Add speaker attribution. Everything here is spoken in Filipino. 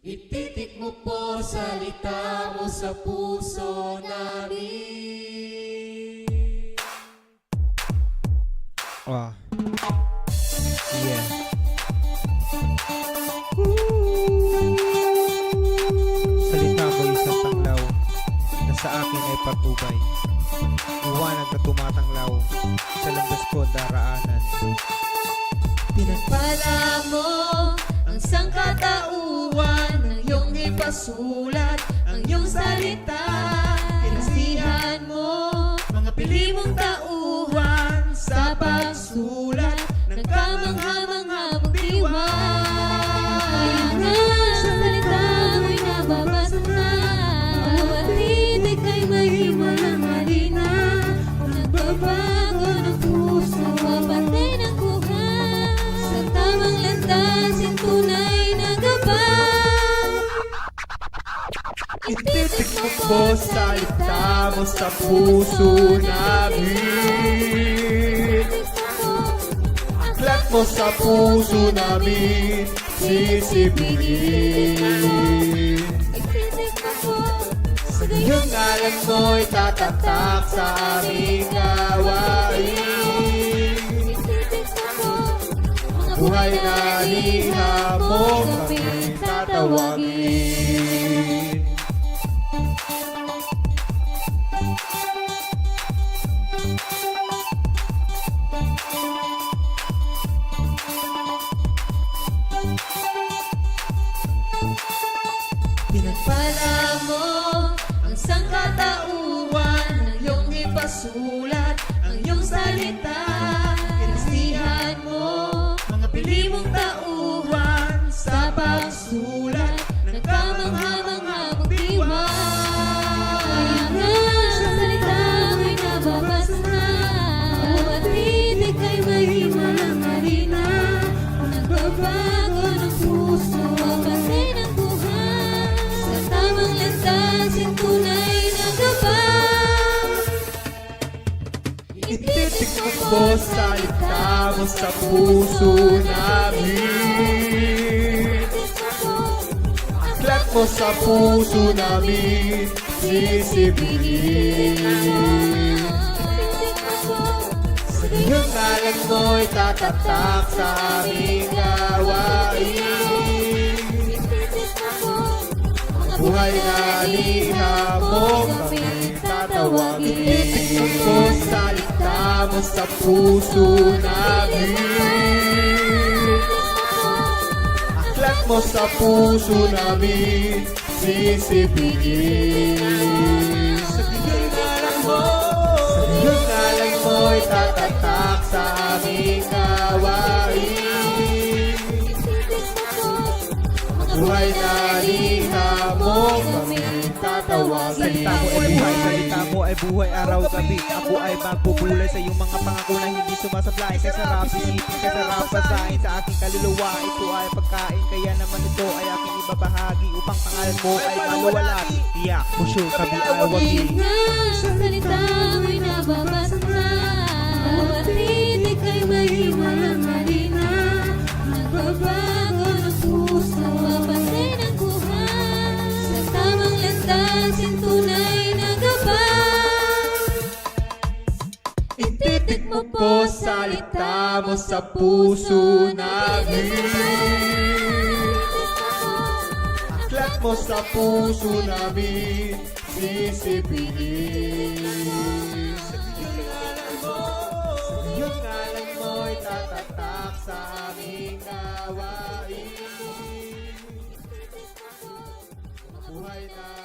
Speaker 1: Ititik mo po salita mo sa puso namin.
Speaker 2: Ah. Yeah. Salita mo isang tanglaw na sa akin ay patubay. Iwanag na tumatanglaw sa landas ko daraanan.
Speaker 3: Pinagpala mo ang sangkatauhan ng iyong ipasulat, ang iyong salita. Pinasihan mo mga pili mong tauhan sa pagsulat ng kamangha-manghang diwan. Sa salita mo'y nababasa na, bawat titik ay may himalang halina. Nagbabago ng puso, papatay ng kuha. Sa tamang landas, yung tunay na gabay.
Speaker 1: Ititik mo po salita mo sa puso namin. Aklat mo sa puso namin, sisipigin. Sa iyong ngalan mo'y tatatak sa aming gawain. Buhay na liha mo kami tatawagin.
Speaker 3: Pinagpala mo ang sangkatauhan ng iyong ipasulat, ang iyong salita. Pinasihan mo mga pili mong tauhan sa pagsulat ng kamangha-manghang diwan. Sa salita mo'y nababasa na, bawat titik ay may himalang halina. Nagbabago ng puso, papatay ng buhay. Sa tamang landas, yung tunay na gabay.
Speaker 1: Ititik mo po salita mo sa puso namin. Aklat mo sa puso namin, sisipigin. Sa iyong ngalan mo'y tatatak sa aming gawain. Buhay na liha mo kami tatawagin. Ititik mo salita mo sa puso namin. Aklat mo sa puso namin, sisipigin. Sa iyong ngalan mo'y tatatak sa aming gawain. Buhay na liha mo kami tatawagin.
Speaker 2: Salita mo ay buhay, salita mo ay buhay araw-gabi. Ako ay magbubulay sa iyong mga pangako na hindi sumasablay. Kay sarap isipin, kay sarap basahin sa aking kaluluwa. Ito ay pagkain, kaya naman ito ay aking ibabahagi upang pangalan mo ay maluwalat. Tiyak, pusyo, kabi ay wagi.
Speaker 3: Sa salita mo'y nababasa na, bawat titik ay may himalang halina. Nagbabago ng puso, papatay ng kuha. Sa tamang landas, yung tunay na gabay.
Speaker 1: Ititik mo po salita mo sa puso namin. Aklat mo sa puso namin, sisipigin. Sa iyong ngalan mo'y tatatak sa aming gawain. Buhay na